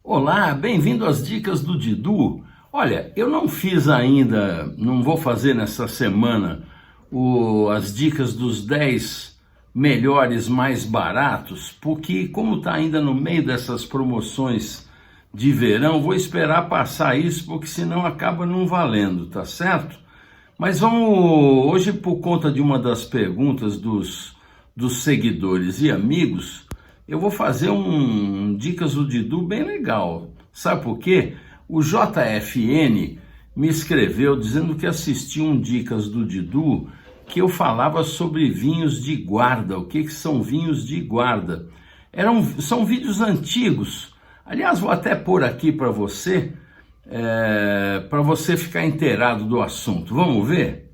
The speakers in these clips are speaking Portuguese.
Olá, bem-vindo às dicas do Didu. Olha, eu não fiz ainda, não vou fazer nessa semana as dicas dos 10 melhores mais baratos, porque como está ainda no meio dessas promoções de verão, vou esperar passar isso, porque senão acaba não valendo, tá certo? Mas hoje, por conta de uma das perguntas dos seguidores e amigos, eu vou fazer um Dicas do Didu bem legal. Sabe por quê? O JFN me escreveu dizendo que assistiu um Dicas do Didu que eu falava sobre vinhos de guarda. O que são vinhos de guarda? São vídeos antigos. Aliás, vou até pôr aqui para você ficar inteirado do assunto. Vamos ver?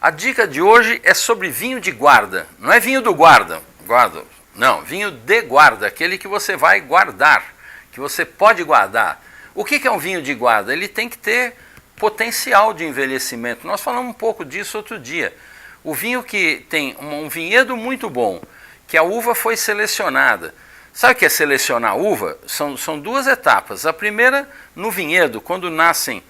A dica de hoje é sobre vinho de guarda. Não é vinho do guarda, não, vinho de guarda, aquele que você vai guardar, que você pode guardar. O que é um vinho de guarda? Ele tem que ter potencial de envelhecimento. Nós falamos um pouco disso outro dia. O vinho que tem um vinhedo muito bom, que a uva foi selecionada. Sabe o que é selecionar uva? São duas etapas. A primeira, no vinhedo, quando nascem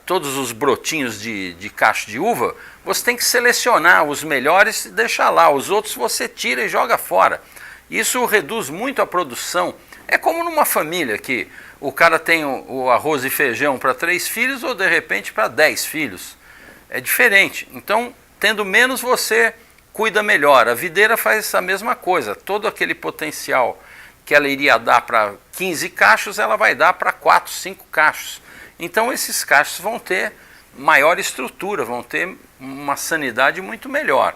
todos os brotinhos de cacho de uva, você tem que selecionar os melhores e deixar lá. Os outros você tira e joga fora. Isso reduz muito a produção. É como numa família que o cara tem o arroz e feijão para 3 filhos ou de repente para 10 filhos. É diferente. Então, tendo menos, você cuida melhor. A videira faz a mesma coisa. Todo aquele potencial que ela iria dar para 15 cachos, ela vai dar para 4, 5 cachos. Então esses cachos vão ter maior estrutura, vão ter uma sanidade muito melhor.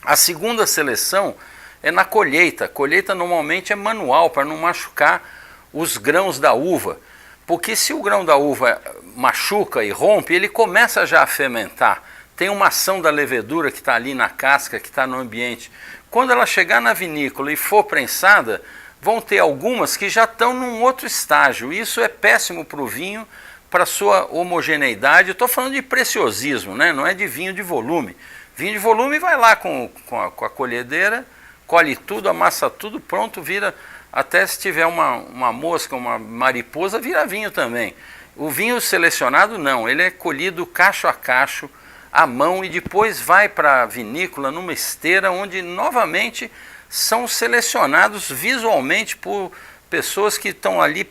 A segunda seleção é na colheita. A colheita normalmente é manual, para não machucar os grãos da uva. Porque se o grão da uva machuca e rompe, ele começa já a fermentar. Tem uma ação da levedura que está ali na casca, que está no ambiente. Quando ela chegar na vinícola e for prensada, vão ter algumas que já estão num outro estágio. Isso é péssimo para o vinho, para sua homogeneidade. Eu estou falando de preciosismo, né? Não é de vinho de volume. Vinho de volume vai lá com a colhedeira, colhe tudo, amassa tudo, pronto, vira, até se tiver uma mosca, uma mariposa, vira vinho também. O vinho selecionado não, ele é colhido cacho a cacho, à mão, e depois vai para a vinícola numa esteira, onde novamente são selecionados visualmente por pessoas que estão ali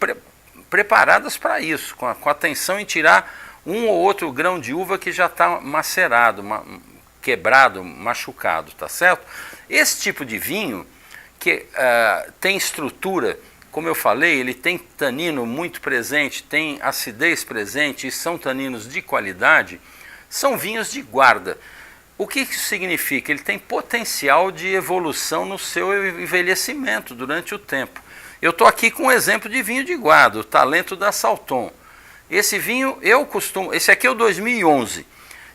preparadas para isso, com atenção em tirar um ou outro grão de uva que já está macerado, quebrado, machucado, tá certo? Esse tipo de vinho que tem estrutura, como eu falei, ele tem tanino muito presente, tem acidez presente e são taninos de qualidade, são vinhos de guarda. O que isso significa? Ele tem potencial de evolução no seu envelhecimento durante o tempo. Eu estou aqui com um exemplo de vinho de guarda, o Talento da Salton. Esse vinho, esse aqui é o 2011.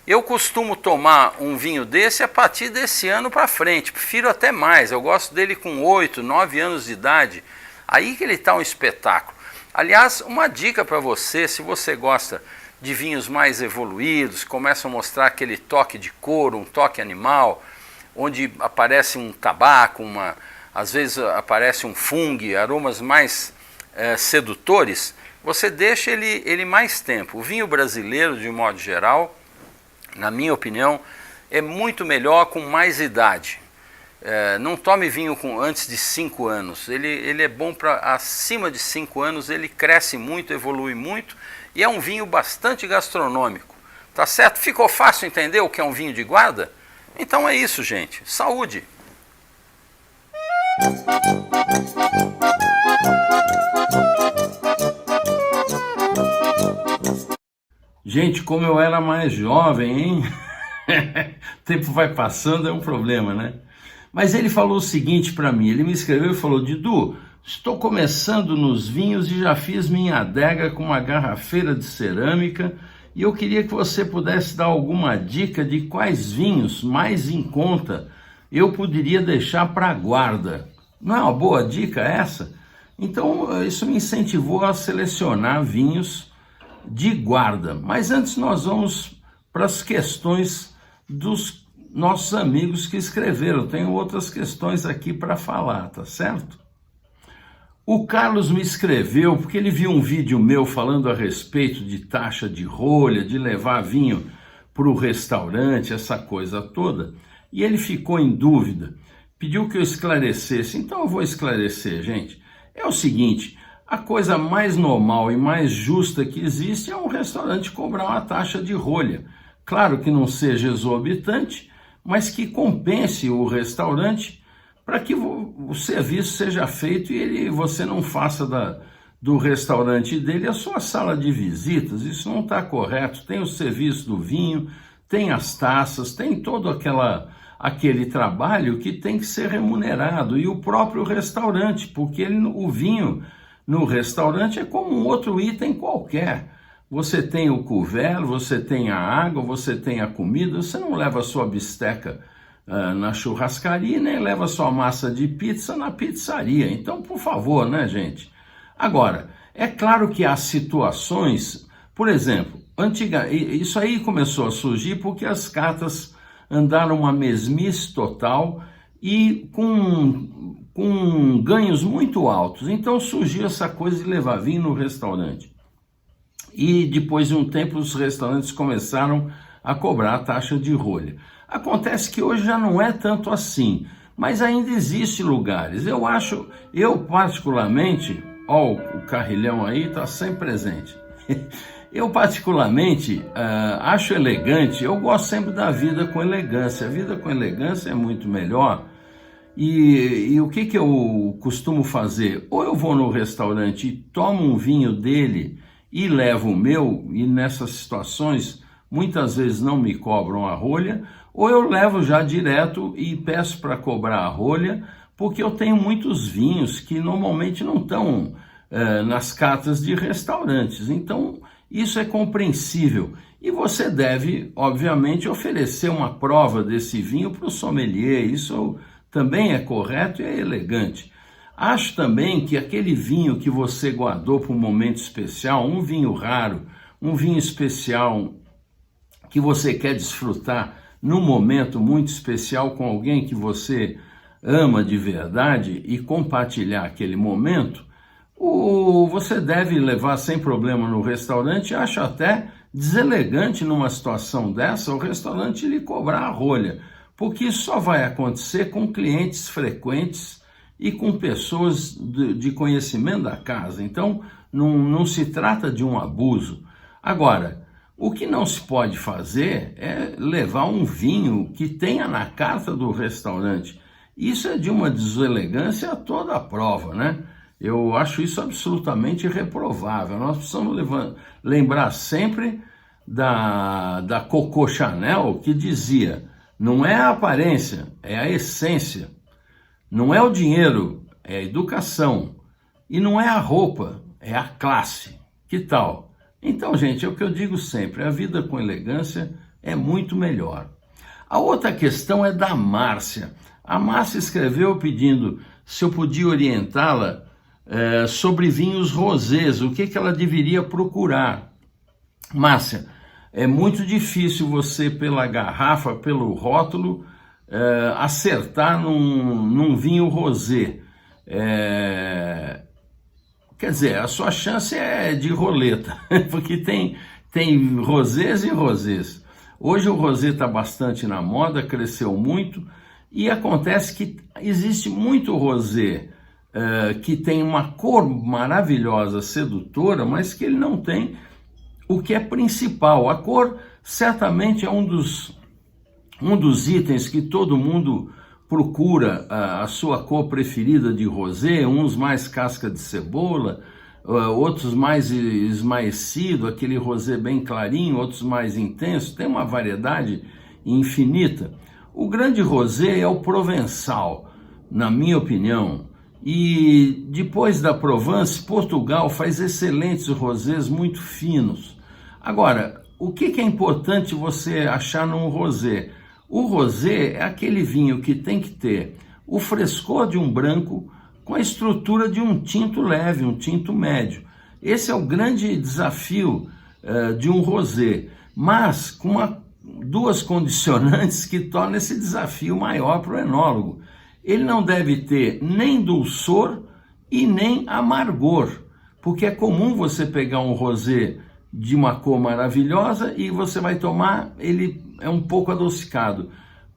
Eu costumo tomar um vinho desse a partir desse ano para frente, prefiro até mais, eu gosto dele com 8, 9 anos de idade, aí que ele está um espetáculo. Aliás, uma dica para você, se você gosta de vinhos mais evoluídos, começam a mostrar aquele toque de couro, um toque animal, onde aparece um tabaco, às vezes aparece um fungo, aromas mais sedutores, você deixa ele mais tempo. O vinho brasileiro, de modo geral, na minha opinião, é muito melhor com mais idade. Não tome vinho antes de 5 anos, ele é bom para acima de 5 anos, ele cresce muito, evolui muito, e é um vinho bastante gastronômico. Tá certo? Ficou fácil entender o que é um vinho de guarda? Então é isso, gente. Saúde! Gente, como eu era mais jovem, hein? O tempo vai passando, é um problema, né? Mas ele falou o seguinte para mim, ele me escreveu e falou: Didu, estou começando nos vinhos e já fiz minha adega com uma garrafeira de cerâmica e eu queria que você pudesse dar alguma dica de quais vinhos mais em conta eu poderia deixar para a guarda. Não é uma boa dica essa? Então, isso me incentivou a selecionar vinhos de guarda. Mas antes nós vamos para as questões dos nossos amigos que escreveram. Tenho outras questões aqui para falar, tá certo? O Carlos me escreveu porque ele viu um vídeo meu falando a respeito de taxa de rolha, de levar vinho para o restaurante, essa coisa toda, e ele ficou em dúvida, pediu que eu esclarecesse. Então eu vou esclarecer, gente. É o seguinte, a coisa mais normal e mais justa que existe é um restaurante cobrar uma taxa de rolha. Claro que não seja exorbitante, mas que compense o restaurante para que o serviço seja feito e você não faça do restaurante dele a sua sala de visitas. Isso não está correto. Tem o serviço do vinho, tem as taças, tem todo aquele trabalho que tem que ser remunerado, e o próprio restaurante, porque o vinho no restaurante é como um outro item qualquer. Você tem o couvert, você tem a água, você tem a comida, você não leva a sua bisteca na churrascaria, nem leva sua massa de pizza na pizzaria. Então, por favor, né, gente? Agora, é claro que há situações, por exemplo, isso aí começou a surgir porque as cartas andaram uma mesmice total e com ganhos muito altos. Então surgiu essa coisa de levar vinho no restaurante. E depois de um tempo os restaurantes começaram a cobrar a taxa de rolha. Acontece que hoje já não é tanto assim, mas ainda existem lugares. Eu particularmente, ó, o carrilhão aí está sempre presente. Eu particularmente acho elegante, eu gosto sempre da vida com elegância. A vida com elegância é muito melhor. E o que eu costumo fazer? Ou eu vou no restaurante e tomo um vinho dele e levo o meu, e nessas situações muitas vezes não me cobram a rolha, ou eu levo já direto e peço para cobrar a rolha, porque eu tenho muitos vinhos que normalmente não estão nas cartas de restaurantes. Então isso é compreensível. E você deve, obviamente, oferecer uma prova desse vinho para o sommelier. Isso também é correto e é elegante. Acho também que aquele vinho que você guardou para um momento especial, um vinho raro, um vinho especial que você quer desfrutar num momento muito especial com alguém que você ama de verdade e compartilhar aquele momento, você deve levar sem problema no restaurante. Acho até deselegante numa situação dessa o restaurante lhe cobrar a rolha, porque isso só vai acontecer com clientes frequentes e com pessoas de conhecimento da casa. Então não se trata de um abuso. Agora, o que não se pode fazer é levar um vinho que tenha na carta do restaurante. Isso é de uma deselegância a toda a prova, né? Eu acho isso absolutamente reprovável. Nós precisamos lembrar sempre da Coco Chanel, que dizia: não é a aparência, é a essência. Não é o dinheiro, é a educação. E não é a roupa, é a classe. Que tal? Então, gente, é o que eu digo sempre, a vida com elegância é muito melhor. A outra questão é da Márcia. A Márcia escreveu pedindo se eu podia orientá-la sobre vinhos rosés, o que ela deveria procurar. Márcia, é muito difícil você, pela garrafa, pelo rótulo, acertar num vinho rosé. Quer dizer, a sua chance é de roleta, porque tem rosés e rosés. Hoje o rosé está bastante na moda, cresceu muito, e acontece que existe muito rosé que tem uma cor maravilhosa, sedutora, mas que ele não tem o que é principal. A cor certamente é um dos itens que todo mundo procura, a sua cor preferida de rosé, uns mais casca de cebola, outros mais esmaecido, aquele rosé bem clarinho, outros mais intenso, tem uma variedade infinita. O grande rosé é o Provençal, na minha opinião, e depois da Provence, Portugal faz excelentes rosés muito finos. Agora, o que é importante você achar num rosé? O rosé é aquele vinho que tem que ter o frescor de um branco com a estrutura de um tinto leve, um tinto médio. Esse é o grande desafio de um rosé, mas com duas condicionantes que tornam esse desafio maior para o enólogo. Ele não deve ter nem dulçor e nem amargor, porque é comum você pegar um rosé de uma cor maravilhosa e você vai tomar, ele é um pouco adocicado.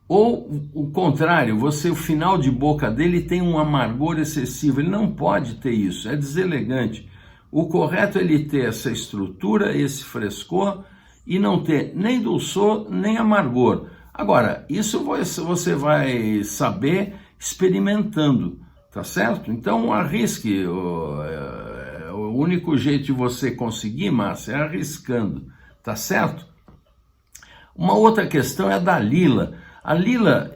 Ou o contrário, o final de boca dele tem um amargor excessivo. Ele não pode ter isso, é deselegante. O correto é ele ter essa estrutura, esse frescor e não ter nem dulçor nem amargor. Agora, isso você vai saber experimentando, tá certo? Então arrisque. O único jeito de você conseguir, Márcia, é arriscando, tá certo? Uma outra questão é a da Lila. A Lila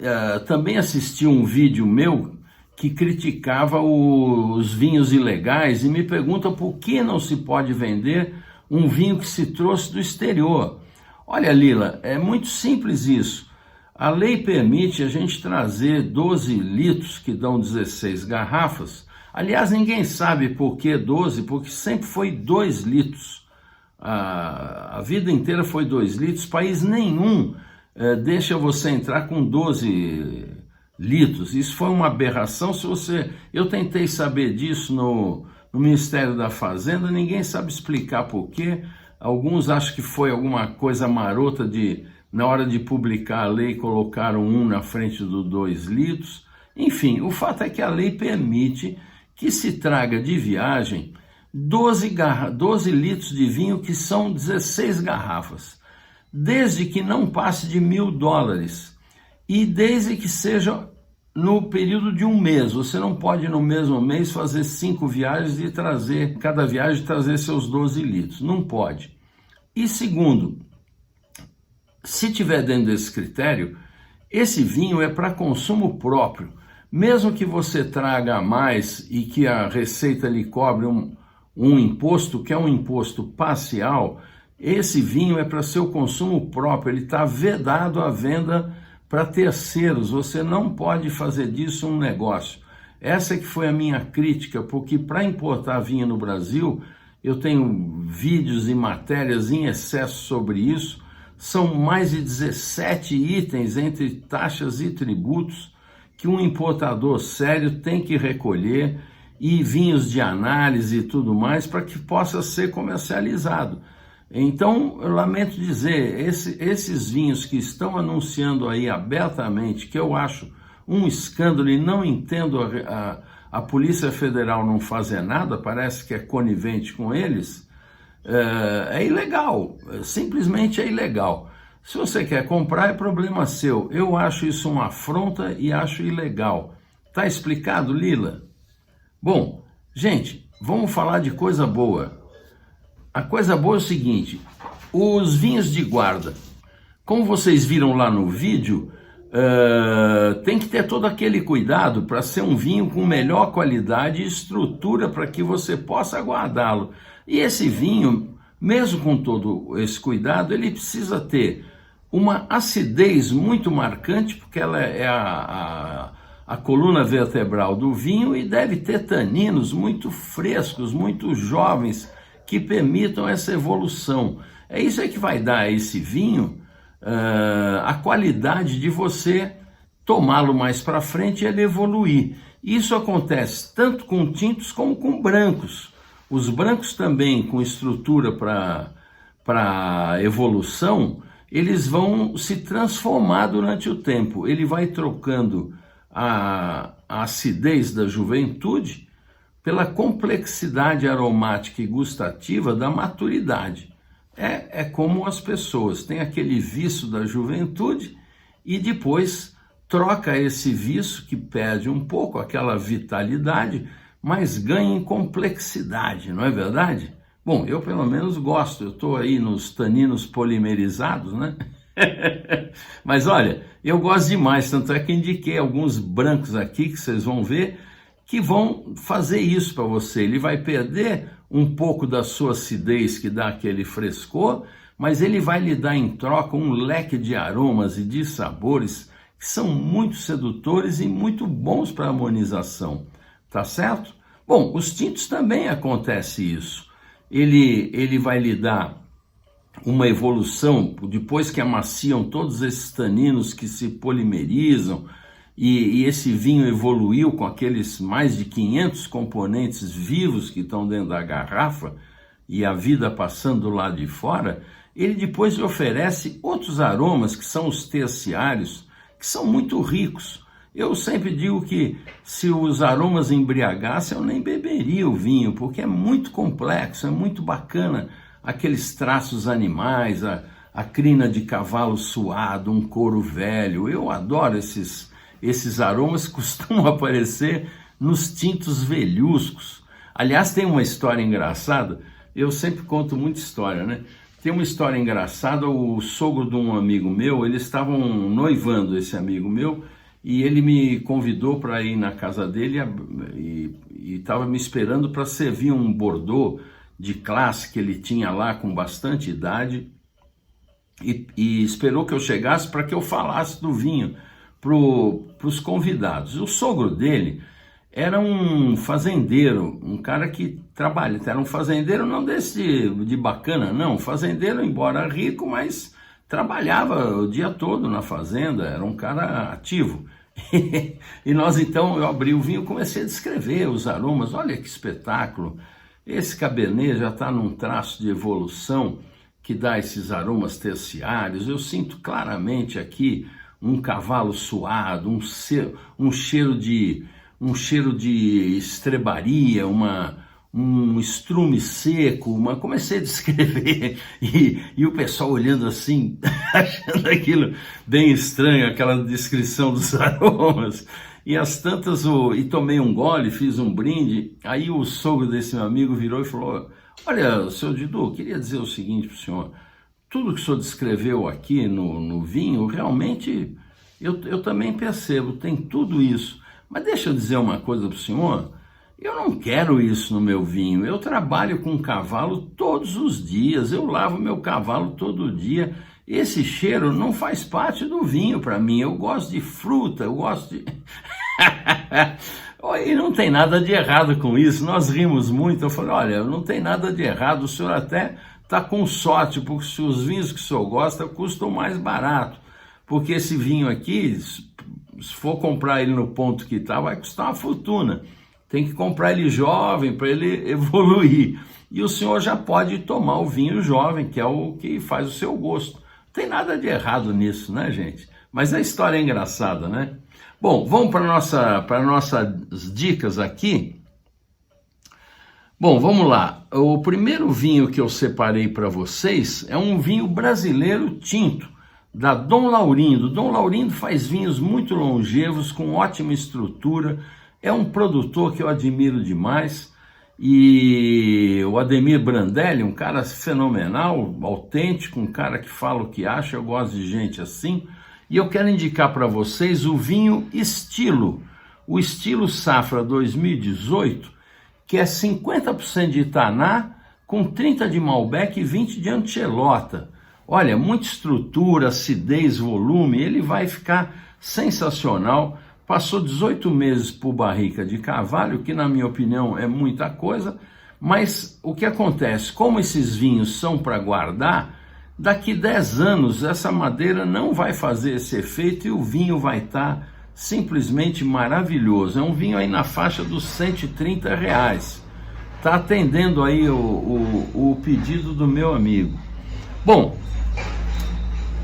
também assistiu um vídeo meu que criticava os vinhos ilegais e me pergunta por que não se pode vender um vinho que se trouxe do exterior. Olha, Lila, é muito simples isso. A lei permite a gente trazer 12 litros, que dão 16 garrafas. Aliás, ninguém sabe por que 12, porque sempre foi 2 litros. A vida inteira foi 2 litros. País nenhum deixa você entrar com 12 litros. Isso foi uma aberração. Eu tentei saber disso no Ministério da Fazenda, ninguém sabe explicar por quê. Alguns acham que foi alguma coisa marota na hora de publicar a lei, colocaram 1 na frente do 2 litros. Enfim, o fato é que a lei permite que se traga de viagem 12 litros de vinho, que são 16 garrafas, desde que não passe de $1.000 e desde que seja no período de um mês. Você não pode no mesmo mês fazer 5 viagens e cada viagem trazer seus 12 litros, não pode. E segundo, se tiver dentro desse critério, esse vinho é para consumo próprio. Mesmo que você traga a mais e que a Receita lhe cobre um imposto, que é um imposto parcial, esse vinho é para seu consumo próprio, ele está vedado à venda para terceiros, você não pode fazer disso um negócio. Essa que foi a minha crítica, porque para importar vinho no Brasil, eu tenho vídeos e matérias em excesso sobre isso, são mais de 17 itens entre taxas e tributos, que um importador sério tem que recolher, e vinhos de análise e tudo mais, para que possa ser comercializado. Então, eu lamento dizer, esses vinhos que estão anunciando aí abertamente, que eu acho um escândalo e não entendo a Polícia Federal não fazer nada, parece que é conivente com eles, é ilegal, simplesmente é ilegal. Se você quer comprar, é problema seu. Eu acho isso uma afronta e acho ilegal. Tá explicado, Lila? Bom, gente, vamos falar de coisa boa. A coisa boa é o seguinte, os vinhos de guarda, como vocês viram lá no vídeo, tem que ter todo aquele cuidado para ser um vinho com melhor qualidade e estrutura para que você possa guardá-lo. E esse vinho, mesmo com todo esse cuidado, ele precisa ter uma acidez muito marcante, porque ela é a coluna vertebral do vinho, e deve ter taninos muito frescos, muito jovens, que permitam essa evolução. É isso aí que vai dar a esse vinho a qualidade de você tomá-lo mais para frente e ele evoluir. Isso acontece tanto com tintos como com brancos. Os brancos também, com estrutura para evolução, eles vão se transformar durante o tempo. Ele vai trocando a acidez da juventude pela complexidade aromática e gustativa da maturidade. É como as pessoas têm aquele vício da juventude e depois troca esse vício, que perde um pouco aquela vitalidade, mas ganha em complexidade, não é verdade? Bom, eu pelo menos gosto, eu estou aí nos taninos polimerizados, né? Mas olha, eu gosto demais, tanto é que indiquei alguns brancos aqui que vocês vão ver que vão fazer isso para você. Ele vai perder um pouco da sua acidez, que dá aquele frescor, mas ele vai lhe dar em troca um leque de aromas e de sabores que são muito sedutores e muito bons para a harmonização, tá certo? Bom, os tintos também acontece isso. Ele vai lhe dar uma evolução, depois que amaciam todos esses taninos que se polimerizam, e esse vinho evoluiu com aqueles mais de 500 componentes vivos que estão dentro da garrafa, e a vida passando do lado de fora, ele depois lhe oferece outros aromas, que são os terciários, que são muito ricos. Eu sempre digo que se os aromas embriagassem, eu nem beberia o vinho, porque é muito complexo, é muito bacana, aqueles traços animais, a crina de cavalo suado, um couro velho. Eu adoro esses aromas que costumam aparecer nos tintos velhuscos. Aliás, tem uma história engraçada, eu sempre conto muita história, né? Tem uma história engraçada, o sogro de um amigo meu, eles estavam noivando, esse amigo meu, e ele me convidou para ir na casa dele e estava me esperando para servir um Bordeaux de classe que ele tinha lá com bastante idade, e esperou que eu chegasse para que eu falasse do vinho para os convidados. O sogro dele era um fazendeiro, um cara que trabalha, era um fazendeiro não desse de bacana, não, fazendeiro embora rico, mas trabalhava o dia todo na fazenda, era um cara ativo. E nós então, eu abri o vinho, comecei a descrever os aromas. Olha que espetáculo, esse Cabernet já está num traço de evolução que dá esses aromas terciários. Eu sinto claramente aqui um cavalo suado, um cheiro de estrebaria, um estrume seco, comecei a descrever, e o pessoal olhando assim, achando aquilo bem estranho, aquela descrição dos aromas, e as tantas, e tomei um gole, fiz um brinde, aí o sogro desse meu amigo virou e falou: olha, seu Didu, queria dizer o seguinte para o senhor, tudo que o senhor descreveu aqui no vinho, realmente, eu também percebo, tem tudo isso, mas deixa eu dizer uma coisa para o senhor, eu não quero isso no meu vinho, eu trabalho com cavalo todos os dias, eu lavo meu cavalo todo dia, esse cheiro não faz parte do vinho para mim, eu gosto de fruta, eu gosto de... E não tem nada de errado com isso, nós rimos muito, eu falei, olha, não tem nada de errado, o senhor até está com sorte, porque se os vinhos que o senhor gosta custam mais barato, porque esse vinho aqui, se for comprar ele no ponto que está, vai custar uma fortuna. Tem que comprar ele jovem para ele evoluir. E o senhor já pode tomar o vinho jovem, que é o que faz o seu gosto. Não tem nada de errado nisso, né, gente? Mas a história é engraçada, né? Bom, vamos para nossas dicas aqui. Bom, vamos lá. O primeiro vinho que eu separei para vocês é um vinho brasileiro tinto, da Dom Laurindo. Dom Laurindo faz vinhos muito longevos, com ótima estrutura. É um produtor que eu admiro demais, e o Ademir Brandelli, um cara fenomenal, autêntico, um cara que fala o que acha, eu gosto de gente assim, e eu quero indicar para vocês o vinho Estilo, o Estilo Safra 2018, que é 50% de Taná, com 30% de Malbec e 20% de Ancelota. Olha, muita estrutura, acidez, volume, ele vai ficar sensacional. Passou 18 meses por barrica de carvalho, que na minha opinião é muita coisa, mas o que acontece, como esses vinhos são para guardar, daqui 10 anos essa madeira não vai fazer esse efeito e o vinho vai estar simplesmente maravilhoso. É um vinho aí na faixa dos R$130. Está atendendo aí o pedido do meu amigo. Bom,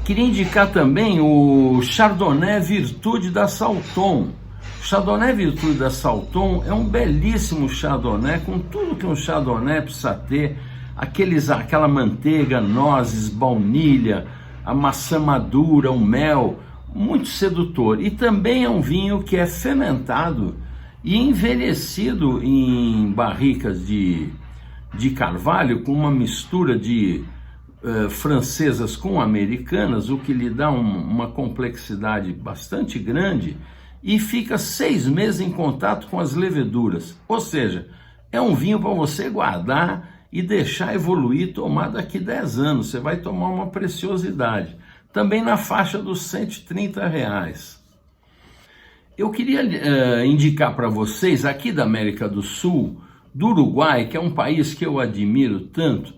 queria indicar também o Chardonnay Virtude da Salton. O Chardonnay Virtude da Salton é um belíssimo Chardonnay, com tudo que um Chardonnay precisa ter, aquela manteiga, nozes, baunilha, a maçã madura, o mel, muito sedutor. E também é um vinho que é fermentado e envelhecido em barricas de carvalho, com uma mistura de francesas com americanas, o que lhe dá uma complexidade bastante grande, e fica 6 meses em contato com as leveduras. Ou seja, é um vinho para você guardar e deixar evoluir e tomar daqui 10 anos. Você vai tomar uma preciosidade. Também na faixa dos R$130. Eu queria indicar para vocês, aqui da América do Sul, do Uruguai, que é um país que eu admiro tanto,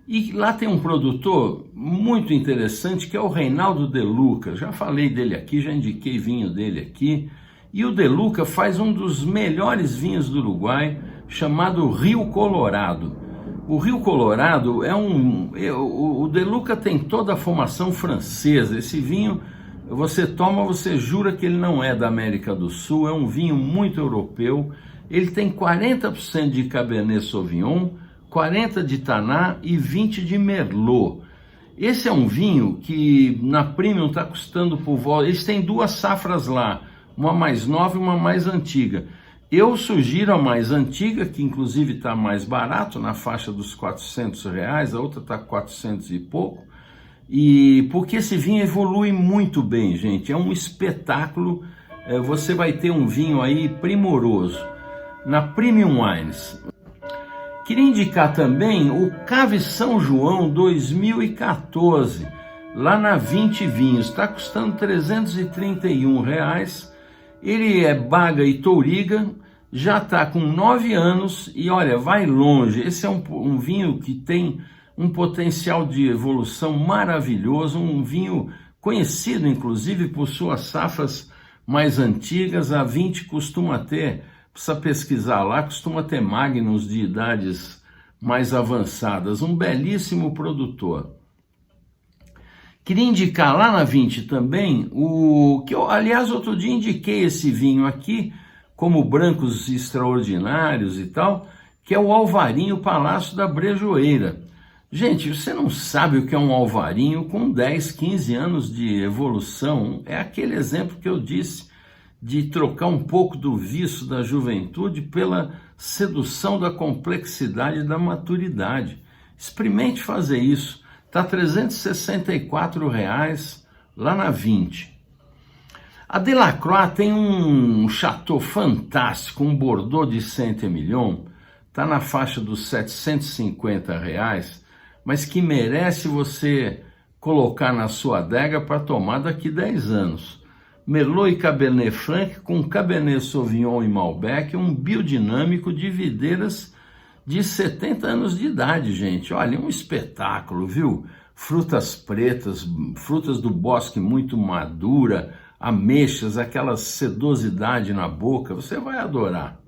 e lá tem um produtor muito interessante que é o Reinaldo De Luca. Já falei dele aqui, já indiquei vinho dele aqui. E o De Luca faz um dos melhores vinhos do Uruguai, chamado Rio Colorado. O Rio Colorado é o De Luca tem toda a formação francesa. Esse vinho, você toma, você jura que ele não é da América do Sul, é um vinho muito europeu. Ele tem 40% de Cabernet Sauvignon, 40% de Taná e 20% de Merlot. Esse é um vinho que na Premium está custando por volta... Eles têm 2 safras lá, uma mais nova e uma mais antiga. Eu sugiro a mais antiga, que inclusive está mais barato, na faixa dos R$400, a outra está 400 e pouco, e porque esse vinho evolui muito bem, gente, é um espetáculo. Você vai ter um vinho aí primoroso, na Premium Wines. Queria indicar também o Cave São João 2014, lá na 20 Vinhos, está custando R$331, ele é Baga e Touriga, já está com 9 anos e olha, vai longe. Esse é um vinho que tem um potencial de evolução maravilhoso, um vinho conhecido inclusive por suas safras mais antigas. A 20 costuma ter, precisa pesquisar lá, costuma ter Magnums de idades mais avançadas, um belíssimo produtor. Queria indicar lá na 20 também, aliás, outro dia indiquei esse vinho aqui, como brancos extraordinários e tal, que é o Alvarinho Palácio da Brejoeira. Gente, você não sabe o que é um alvarinho com 10, 15 anos de evolução. É aquele exemplo que eu disse, de trocar um pouco do vício da juventude pela sedução da complexidade da maturidade. Experimente fazer isso. Está R$364 lá na 20. A Delacroix tem um chateau fantástico, um Bordeaux de Saint-Emilion, está na faixa dos R$750, mas que merece você colocar na sua adega para tomar daqui 10 anos. Merlot e Cabernet Franc com Cabernet Sauvignon e Malbec, um biodinâmico de videiras de 70 anos de idade, gente. Olha, um espetáculo, viu? Frutas pretas, frutas do bosque muito madura, ameixas, aquela sedosidade na boca, você vai adorar.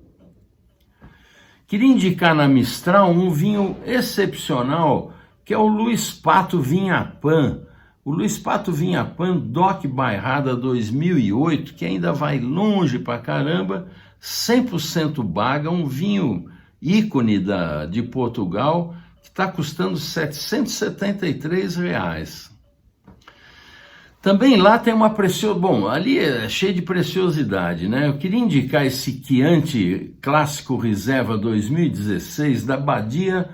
Queria indicar na Mistral um vinho excepcional, que é o Luiz Pato Vinhapan. O Luiz Pato Vinhapan DOC Bairrada 2008, que ainda vai longe pra caramba, 100% Baga, um vinho ícone de Portugal, que está custando R$773. Também lá tem uma preciosidade, bom, ali é cheio de preciosidade, né? Eu queria indicar esse Chianti Clássico Reserva 2016 da Badia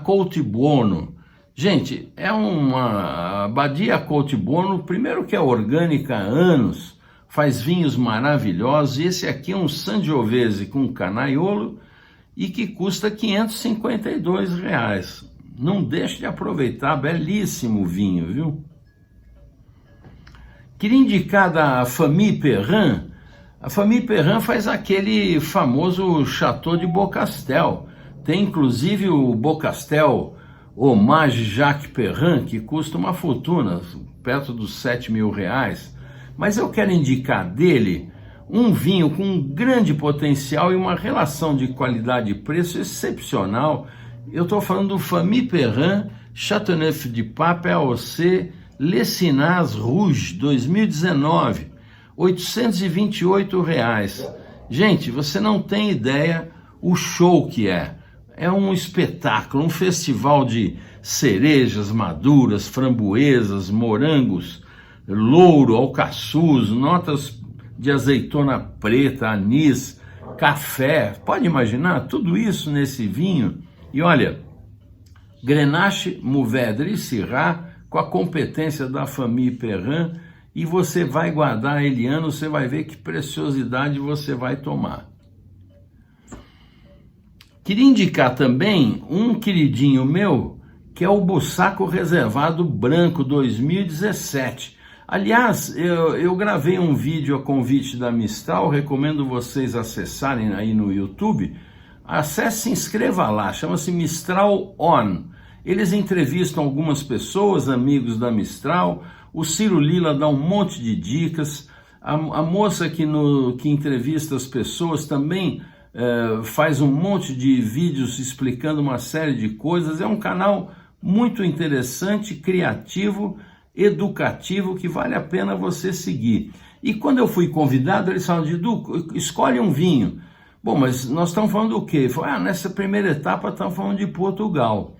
Coltibuono. Gente, é uma Badia Coltibuono, primeiro que é orgânica há anos, faz vinhos maravilhosos, e esse aqui é um Sangiovese com Canaiolo e que custa R$552. Não deixe de aproveitar, belíssimo vinho, viu? Queria indicar da Famille Perrin. A Famille Perrin faz aquele famoso Chateau de Beaucastel. Tem inclusive o Beaucastel Hommage Jacques Perrin, que custa uma fortuna, perto dos R$7.000. Mas eu quero indicar dele um vinho com um grande potencial e uma relação de qualidade e preço excepcional. Eu estou falando do Famille Perrin Chateauneuf du Pape AOC Les Sinats Rouge 2019, R$828. Gente, você não tem ideia o show que é. É um espetáculo, um festival de cerejas maduras, framboesas, morangos, louro, alcaçuz, notas de azeitona preta, anis, café. Pode imaginar tudo isso nesse vinho? E olha, Grenache, Mourvèdre e Syrah, com a competência da Famille Perrin, e você vai guardar ele anos, você vai ver que preciosidade você vai tomar. Queria indicar também um queridinho meu, que é o Bussaco Reservado Branco 2017. Aliás, eu gravei um vídeo a convite da Mistral, recomendo vocês acessarem aí no YouTube. Acesse, se inscreva lá, chama-se Mistral On. Eles entrevistam algumas pessoas, amigos da Mistral. O Ciro Lila dá um monte de dicas. A moça que entrevista as pessoas também faz um monte de vídeos explicando uma série de coisas. É um canal muito interessante, criativo, educativo, que vale a pena você seguir. E quando eu fui convidado, eles falaram: Didu, escolhe um vinho. Bom, mas nós estamos falando do quê? Falei, nessa primeira etapa estamos falando de Portugal.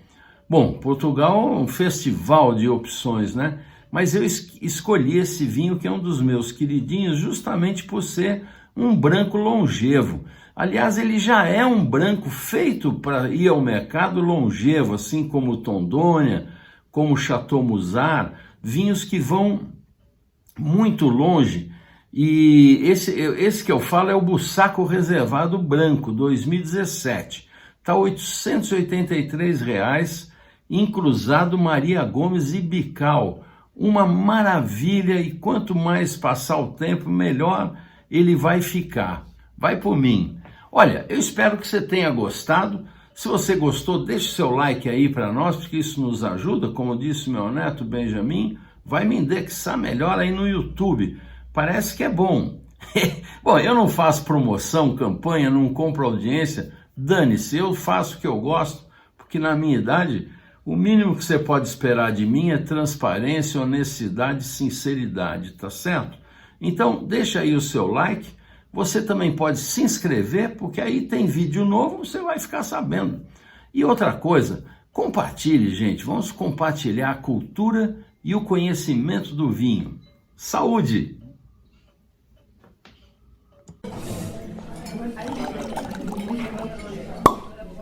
Bom, Portugal é um festival de opções, né? Mas eu escolhi esse vinho, que é um dos meus queridinhos, justamente por ser um branco longevo. Aliás, ele já é um branco feito para ir ao mercado longevo, assim como o Tondônia, como o Chateau Musar, vinhos que vão muito longe. E esse que eu falo é o Bussaco Reservado Branco 2017. Está R$ 883, encruzado Maria Gomes e Bical. Uma maravilha, e quanto mais passar o tempo, melhor ele vai ficar. Vai por mim. Olha, eu espero que você tenha gostado. Se você gostou, deixe seu like aí para nós, porque isso nos ajuda. Como disse meu neto Benjamin, vai me indexar melhor aí no YouTube. Parece que é bom. Bom, eu não faço promoção, campanha, não compro audiência. Dane-se, eu faço o que eu gosto, porque na minha idade, o mínimo que você pode esperar de mim é transparência, honestidade e sinceridade, tá certo? Então, deixa aí o seu like. Você também pode se inscrever, porque aí tem vídeo novo, você vai ficar sabendo. E outra coisa, compartilhe, gente. Vamos compartilhar a cultura e o conhecimento do vinho. Saúde!